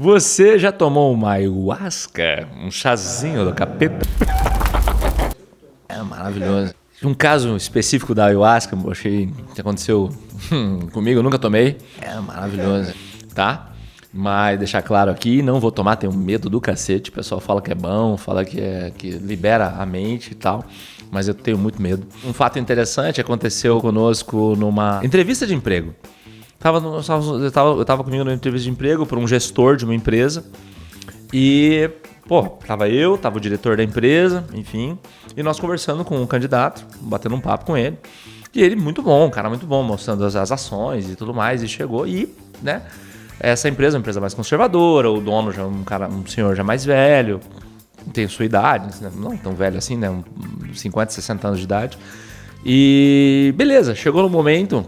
Você já tomou uma ayahuasca? Um chazinho do capeta? É maravilhoso. Um caso específico da ayahuasca, eu achei que aconteceu comigo, eu nunca tomei. É maravilhoso, tá? Mas deixar claro aqui, não vou tomar, tenho medo do cacete. O pessoal fala que é bom, fala que libera a mente e tal, mas eu tenho muito medo. Um fato interessante aconteceu conosco numa entrevista de emprego. Eu tava comigo numa entrevista de emprego por um gestor de uma empresa e, tava o diretor da empresa, enfim, e nós conversando com um candidato, batendo um papo com ele. E ele muito bom, um cara muito bom, mostrando as ações e tudo mais, e chegou e, né, essa empresa é uma empresa mais conservadora, o dono já é um senhor já mais velho, tem sua idade, não tão velho assim, né, 50, 60 anos de idade. E beleza, chegou no momento,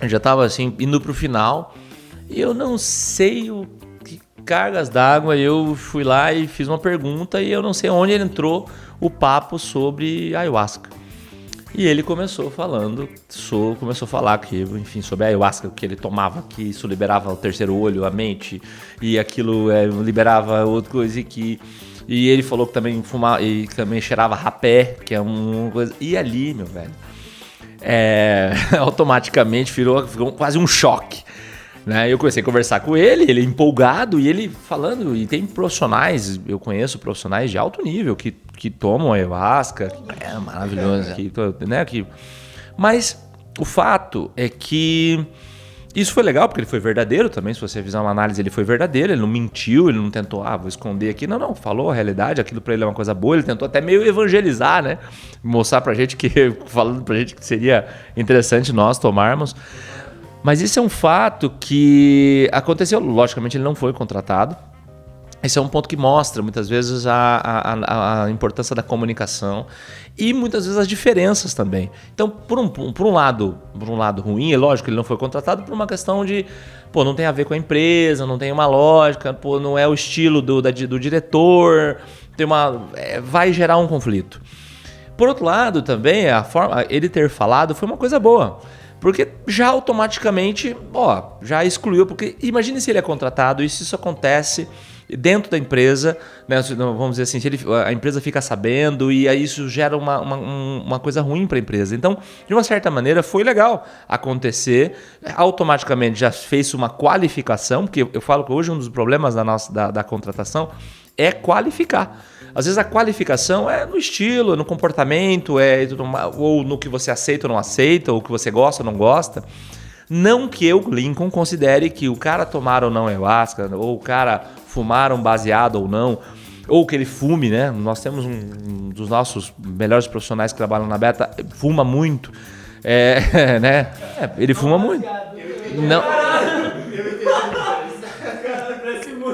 eu já tava assim, indo pro final, e eu não sei o que cargas d'água, eu fui lá e fiz uma pergunta e eu não sei onde ele entrou o papo sobre ayahuasca. E ele começou a falar que, enfim, sobre a ayahuasca, que ele tomava, que isso liberava o terceiro olho, a mente, e aquilo liberava outra coisa, e ele falou que também fumava, e também cheirava rapé, que é uma coisa, e ali, meu velho, automaticamente ficou quase um choque, né? Eu comecei a conversar com ele empolgado, e ele falando, e tem profissionais, eu conheço profissionais de alto nível que tomam ayahuasca, é maravilhoso, mas o fato é que isso foi legal, porque ele foi verdadeiro também, se você fizer uma análise, ele foi verdadeiro, ele não mentiu, ele não tentou, vou esconder aqui, não, falou a realidade, aquilo pra ele é uma coisa boa, ele tentou até meio evangelizar, né, mostrar pra gente falando pra gente que seria interessante nós tomarmos, mas isso é um fato que aconteceu, logicamente ele não foi contratado. Esse é um ponto que mostra muitas vezes a importância da comunicação e muitas vezes as diferenças também. Então, por um lado ruim, é lógico que ele não foi contratado por uma questão de, não tem a ver com a empresa, não tem uma lógica, não é o estilo do diretor, vai gerar um conflito. Por outro lado, também, a forma ele ter falado foi uma coisa boa. Porque já automaticamente, já excluiu, porque imagine se ele é contratado e se isso acontece dentro da empresa, né, vamos dizer assim, se a empresa fica sabendo e aí isso gera uma coisa ruim para a empresa. Então, de uma certa maneira, foi legal acontecer, automaticamente já fez uma qualificação, porque eu falo que hoje um dos problemas da contratação é qualificar. Às vezes a qualificação é no estilo, no comportamento, ou no que você aceita ou não aceita, ou que você gosta ou não gosta. Não que eu, Lincoln, considere que o cara tomar ou não ayahuasca, ou o cara fumar um baseado ou não, ou que ele fume, né? Nós temos um dos nossos melhores profissionais que trabalham na Beta, fuma muito, né? Ele fuma muito. Não.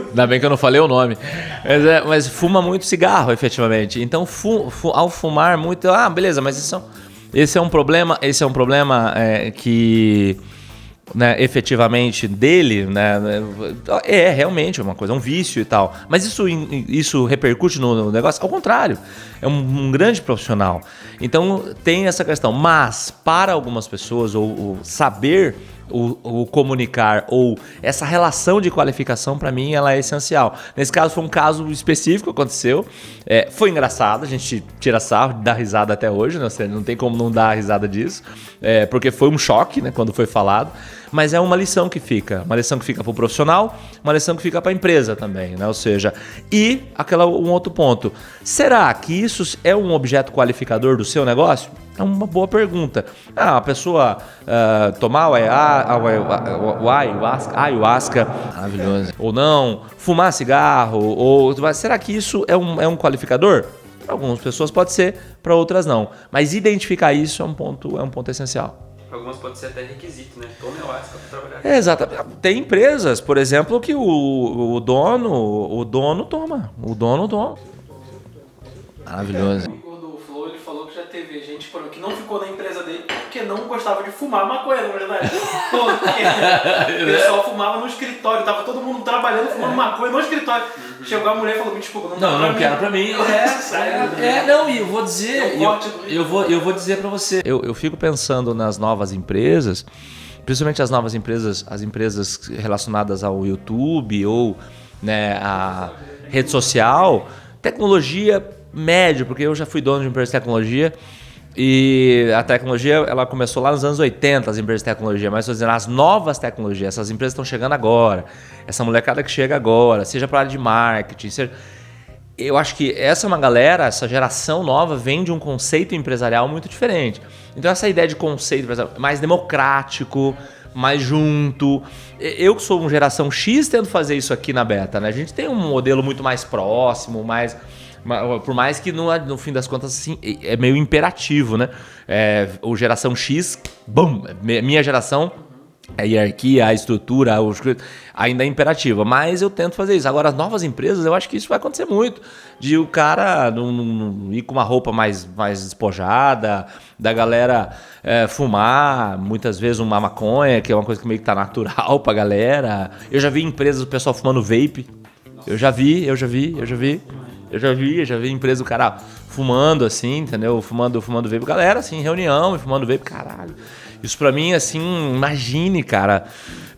Ainda bem que eu não falei o nome. Mas fuma muito cigarro, efetivamente. Então, ao fumar muito... beleza, mas esse é um problema que... Né, efetivamente dele, né, realmente uma coisa, um vício e tal. Mas isso repercute no negócio? Ao contrário, é um grande profissional. Então tem essa questão. Mas para algumas pessoas, ou saber o comunicar, ou essa relação de qualificação, para mim, ela é essencial. Nesse caso, foi um caso específico que aconteceu. Foi engraçado, a gente tira sarro, dá risada até hoje, né? Não tem como não dar risada disso, porque foi um choque, né, quando foi falado. Mas é uma lição que fica para o profissional, uma lição que fica para a empresa também, né? Ou seja, e um outro ponto, será que isso é um objeto qualificador do seu negócio? É uma boa pergunta. A pessoa tomar o ayahuasca, maravilhoso, ou não, fumar cigarro, será que isso é um qualificador? Para algumas pessoas pode ser, para outras não. Mas identificar isso é um ponto essencial. Para algumas pode ser até requisito, né? Tome ayahuasca para trabalhar. Exatamente. Tem empresas, por exemplo, que o dono toma. O dono toma. Maravilhoso. O Flow, ele falou que já teve gente que não ficou na empresa dele porque não gostava de fumar maconha, na verdade. O pessoal fumava no escritório, tava todo mundo trabalhando, fumando maconha no escritório. Chegou a mulher e falou, me desculpa, não quero pra mim. Não, e eu vou dizer, eu vou dizer pra você, eu fico pensando nas novas empresas, principalmente as novas empresas, as empresas relacionadas ao YouTube ou né, a rede social, tecnologia médio, porque eu já fui dono de empresa de tecnologia e a tecnologia ela começou lá nos anos 80, as empresas de tecnologia, mas estou dizendo, as novas tecnologias, essas empresas estão chegando agora, essa molecada que chega agora, seja para a área de marketing, seja... Eu acho que essa é uma galera, essa geração nova vem de um conceito empresarial muito diferente. Então essa ideia de conceito empresarial mais democrático, mais junto. Eu que sou uma geração X tento fazer isso aqui na Beta, né? A gente tem um modelo muito mais próximo, mais... Por mais que no fim das contas assim, é meio imperativo, né? O geração X, bum, minha geração, a hierarquia, a estrutura, ainda é imperativa, mas eu tento fazer isso. Agora, as novas empresas, eu acho que isso vai acontecer muito, de o cara não ir com uma roupa mais despojada, da galera fumar, muitas vezes uma maconha, que é uma coisa que meio que tá natural pra galera. Eu já vi empresas, o pessoal fumando vape, eu já vi empresa do cara fumando assim, entendeu? Fumando vape. Galera, assim, reunião e fumando vape, caralho. Isso pra mim, assim, imagine, cara.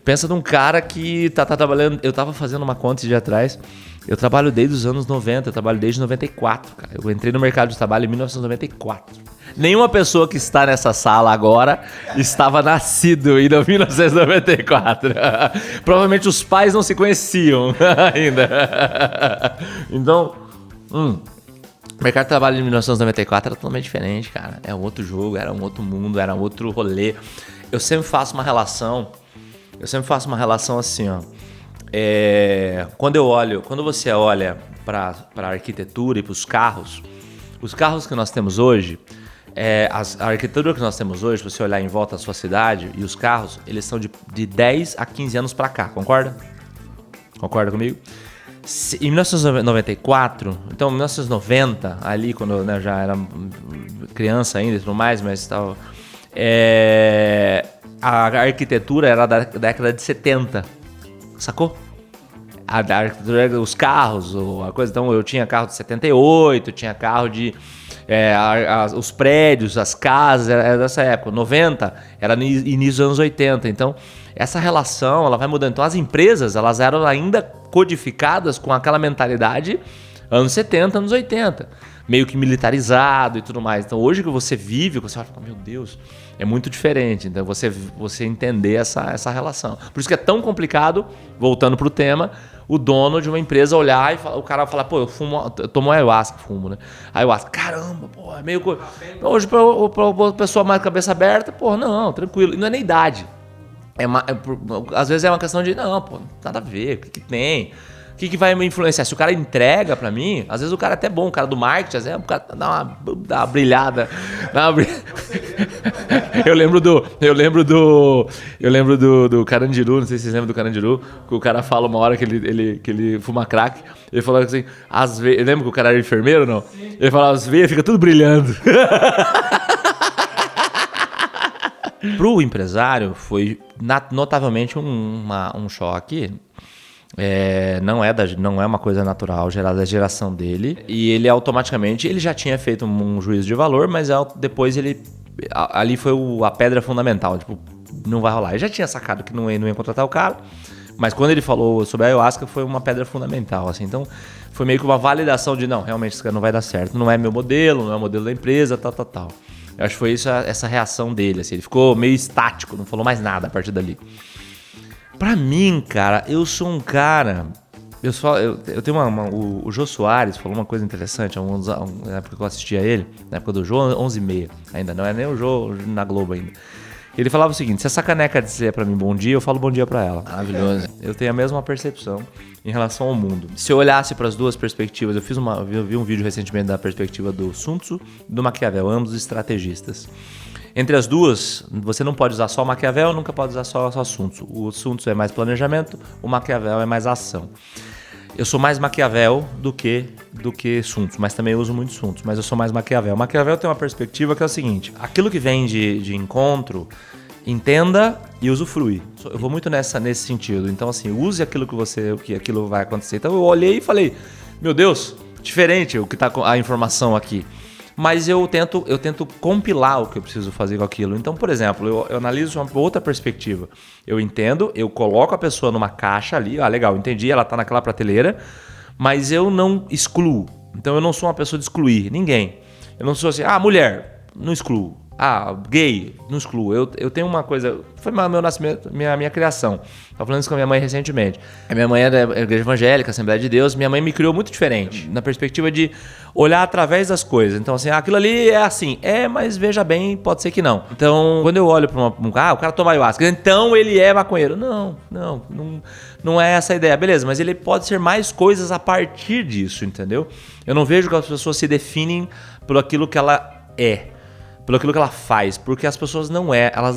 Pensa num cara que tá trabalhando... Eu tava fazendo uma conta esse dia atrás. Eu trabalho desde os anos 90, eu trabalho desde 94, cara. Eu entrei no mercado de trabalho em 1994. Nenhuma pessoa que está nessa sala agora estava nascido em 1994. Provavelmente os pais não se conheciam ainda. Então... O mercado de trabalho de 1994 era totalmente diferente, cara. É um outro jogo, era um outro mundo, era um outro rolê. Eu sempre faço uma relação assim, ó. Quando você olha para a arquitetura e para os carros que nós temos hoje, a arquitetura que nós temos hoje, se você olhar em volta da sua cidade e os carros, eles são de 10 a 15 anos para cá, concorda? Concorda comigo? Em 1994, então 1990, ali quando eu já era criança ainda e tudo mais, mas estava, a arquitetura era da década de 70, sacou? A arquitetura, os carros, a coisa, então eu tinha carro de 78, tinha carro de... os prédios, as casas, era dessa época. 90 era no início dos anos 80. Então, essa relação ela vai mudando. Então, as empresas elas eram ainda codificadas com aquela mentalidade anos 70, anos 80. Meio que militarizado e tudo mais. Então, hoje que você vive, você vai falar, meu Deus, é muito diferente. Então, você entender essa relação. Por isso que é tão complicado, voltando para o tema, o dono de uma empresa olhar e o cara falar, pô, eu tomo ayahuasca, né? Ayahuasca, caramba, pô, é meio... Hoje, pra pessoa mais cabeça aberta, pô, não, tranquilo. E não é nem idade. Às vezes é uma questão de, não, pô, nada a ver, o que tem? O que vai me influenciar? Se o cara entrega pra mim, às vezes o cara é até bom, o cara do marketing, às vezes o cara dá uma brilhada. Eu lembro do Carandiru, não sei se vocês lembram do Carandiru, que o cara fala uma hora que ele fuma crack, ele falou assim, às vezes, eu lembro que o cara era enfermeiro, não? Sim. Ele falava, às vezes fica tudo brilhando. Pro empresário foi notavelmente um choque. Não é uma coisa natural gerada da geração dele, e ele automaticamente ele já tinha feito um juízo de valor, mas depois ali foi a pedra fundamental, tipo, não vai rolar. Ele já tinha sacado que não ia contratar o cara, mas quando ele falou sobre a ayahuasca foi uma pedra fundamental, assim. Então foi meio que uma validação de não, realmente isso não vai dar certo, não é meu modelo, não é o modelo da empresa, tal. Eu acho que foi isso, essa reação dele, assim. Ele ficou meio estático, não falou mais nada a partir dali. Pra mim, cara, eu sou um cara... Eu tenho o Jô Soares falou uma coisa interessante, na época que eu assistia ele, na época do Jô, 11h30, ainda não é nem o Jô na Globo ainda. Ele falava o seguinte, se essa caneca dizer pra mim bom dia, eu falo bom dia pra ela. Maravilhoso. Eu tenho a mesma percepção em relação ao mundo. Se eu olhasse para as duas perspectivas, eu vi um vídeo recentemente da perspectiva do Sun Tzu e do Maquiavel, ambos estrategistas. Entre as duas, você não pode usar só o Maquiavel, nunca pode usar só Sun Tzu. O Sun Tzu é mais planejamento, o Maquiavel é mais ação. Eu sou mais Maquiavel do que Sun Tzu, mas também uso muito Sun Tzu, mas eu sou mais Maquiavel. Maquiavel tem uma perspectiva que é o seguinte, aquilo que vem de encontro, entenda e usufrui. Eu vou muito nesse sentido. Então, assim, use aquilo que aquilo vai acontecer. Então, eu olhei e falei, meu Deus, diferente o que tá com a informação aqui. mas eu tento compilar o que eu preciso fazer com aquilo. Então, por exemplo, eu analiso uma outra perspectiva. Eu entendo, eu coloco a pessoa numa caixa ali, legal, entendi, ela tá naquela prateleira, mas eu não excluo. Então eu não sou uma pessoa de excluir ninguém. Eu não sou assim, mulher, não excluo. Gay, não excluo. Eu tenho uma coisa... Foi meu nascimento, minha criação. Estava falando isso com a minha mãe recentemente. A minha mãe é da Igreja Evangélica, Assembleia de Deus. Minha mãe me criou muito diferente, na perspectiva de olhar através das coisas. Então, assim, aquilo ali é assim. Mas veja bem, pode ser que não. Então, quando eu olho para um cara, o cara toma ayahuasca, então ele é maconheiro. Não é essa a ideia. Beleza, mas ele pode ser mais coisas a partir disso, entendeu? Eu não vejo que as pessoas se definem por aquilo que ela é. Pelo aquilo que ela faz, porque as pessoas elas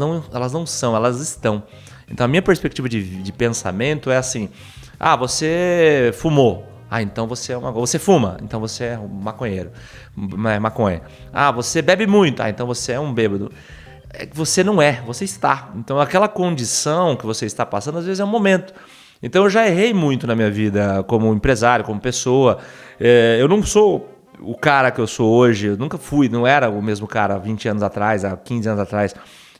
não são, elas estão. Então a minha perspectiva de pensamento é assim: você fumou, então você é você fuma, então você é um maconheiro, maconha. Você bebe muito, então você é um bêbado. Você não é, você está. Então aquela condição que você está passando, às vezes é um momento. Então eu já errei muito na minha vida como empresário, como pessoa. Eu não sou o cara que eu sou hoje, eu nunca fui, não era o mesmo cara há 20 anos atrás, há 15 anos atrás.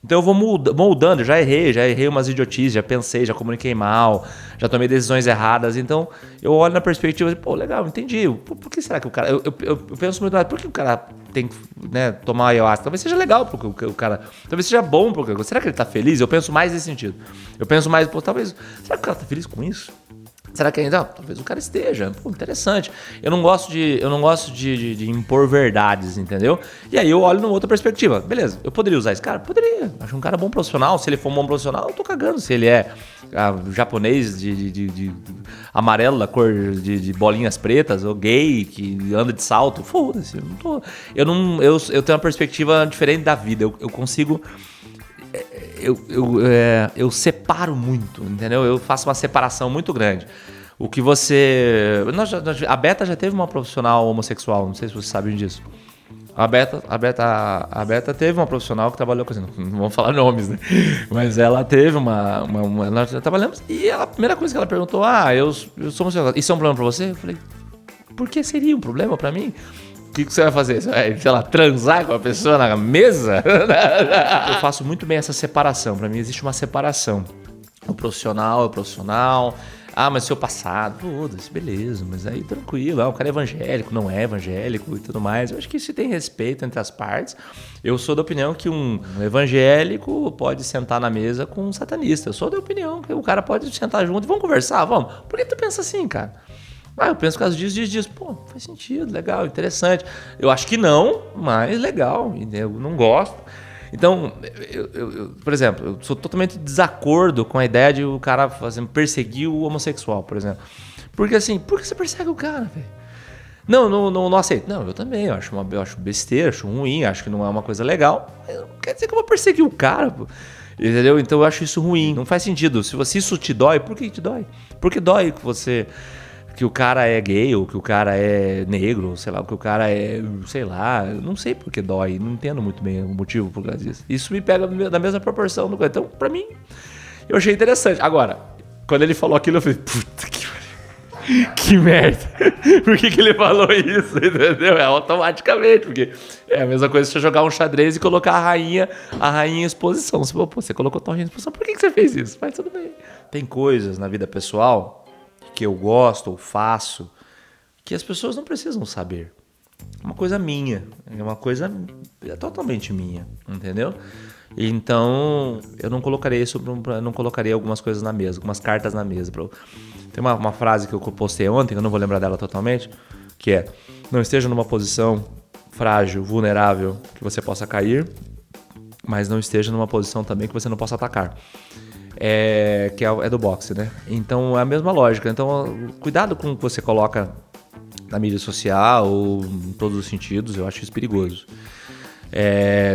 Então eu vou moldando, já errei umas idiotices, já pensei, já comuniquei mal, já tomei decisões erradas. Então eu olho na perspectiva de, legal, entendi. Por que será que o cara... Eu penso muito mais, por que o cara tem que tomar ayahuasca? Talvez seja legal porque o cara... Talvez seja bom porque... Será que ele tá feliz? Eu penso mais nesse sentido. Eu penso mais, talvez... Será que o cara tá feliz com isso? Será que ainda? Talvez o cara esteja. Interessante. Eu não gosto de impor verdades, entendeu? E aí eu olho numa outra perspectiva. Beleza, eu poderia usar esse cara? Poderia. Acho um cara bom profissional. Se ele for um bom profissional, eu tô cagando. Se ele é japonês de amarelo, da cor de bolinhas pretas, ou gay, que anda de salto, foda-se. Eu tenho uma perspectiva diferente da vida. Eu consigo... Eu separo muito, entendeu? Eu faço uma separação muito grande. O que você... A Beta já teve uma profissional homossexual, não sei se vocês sabem disso. A Beta teve uma profissional que trabalhou com isso. Não vamos falar nomes, né? Mas ela teve nós trabalhamos e a primeira coisa que ela perguntou, eu sou homossexual. Isso é um problema pra você? Eu falei, por que seria um problema pra mim? O que você vai fazer? Você vai, sei lá, transar com a pessoa na mesa? Eu faço muito bem essa separação. Pra mim existe uma separação. O profissional é o profissional. Mas seu passado, foda-se, beleza. Mas aí tranquilo. O cara é evangélico, não é evangélico e tudo mais. Eu acho que isso tem respeito entre as partes. Eu sou da opinião que um evangélico pode sentar na mesa com um satanista. Eu sou da opinião que o cara pode sentar junto e vamos conversar, vamos. Por que tu pensa assim, cara? Eu penso por causa disso. Faz sentido, legal, interessante. Eu acho que não, mas legal, eu não gosto. Então, por exemplo, eu sou totalmente em desacordo com a ideia de o cara perseguir o homossexual, por exemplo. Porque assim, por que você persegue o cara, velho? Não aceito. Não, eu também, eu acho besteira, acho ruim, acho que não é uma coisa legal. Mas não quer dizer que eu vou perseguir o cara, pô. Entendeu? Então eu acho isso ruim, não faz sentido. Se isso te dói, por que te dói? Porque dói que o cara é gay, ou que o cara é negro, ou sei lá, que o cara é, sei lá, não sei por que dói, não entendo muito bem o motivo por causa disso. Isso me pega na mesma proporção. Então, pra mim, eu achei interessante. Agora, quando ele falou aquilo, eu falei, puta que merda. Por que ele falou isso, entendeu? Automaticamente, porque é a mesma coisa que você jogar um xadrez e colocar a rainha em exposição. Você colocou a rainha em exposição, por que você fez isso? Mas tudo bem. Tem coisas na vida pessoal que eu gosto ou faço, que as pessoas não precisam saber. É uma coisa minha, é uma coisa totalmente minha, entendeu? Então, eu não colocaria algumas coisas na mesa, algumas cartas na mesa. Tem uma frase que eu postei ontem, que eu não vou lembrar dela totalmente, que é: não esteja numa posição frágil, vulnerável, que você possa cair, mas não esteja numa posição também que você não possa atacar. Que é do boxe, né? Então é a mesma lógica. Então cuidado com o que você coloca na mídia social ou em todos os sentidos, eu acho isso perigoso.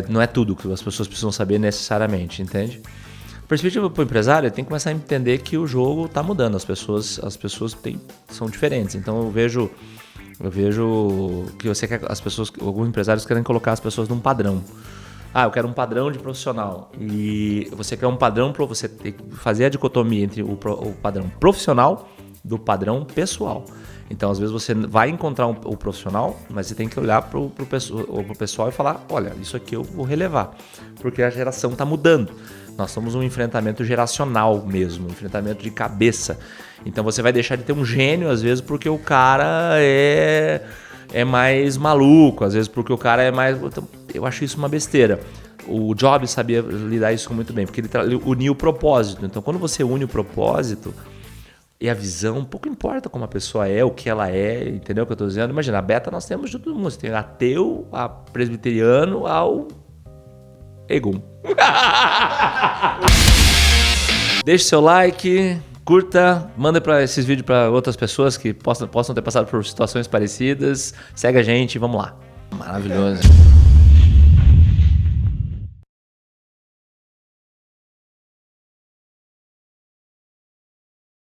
Não é tudo que as pessoas precisam saber necessariamente, entende? A perspectiva para o empresário tem que começar a entender que o jogo está mudando, as pessoas são diferentes. Então eu vejo que alguns empresários querem colocar as pessoas num padrão. Eu quero um padrão de profissional. E você quer um padrão para você ter que fazer a dicotomia entre o padrão profissional do padrão pessoal. Então, às vezes, você vai encontrar o profissional, mas você tem que olhar pro pessoal e falar, olha, isso aqui eu vou relevar, porque a geração está mudando. Nós somos um enfrentamento geracional mesmo, um enfrentamento de cabeça. Então, você vai deixar de ter um gênio, às vezes, porque o cara é mais maluco, às vezes porque o cara é mais... Então, eu acho isso uma besteira. O Jobs sabia lidar isso muito bem, porque ele uniu o propósito. Então, quando você une o propósito e a visão, pouco importa como a pessoa é, o que ela é, entendeu o que eu estou dizendo? Imagina, a Beta nós temos de todo mundo. Você tem ateu, a presbiteriano, ao Egum. Deixe seu like, curta, manda para esses vídeos para outras pessoas que possam ter passado por situações parecidas. Segue a gente, vamos lá. Maravilhoso.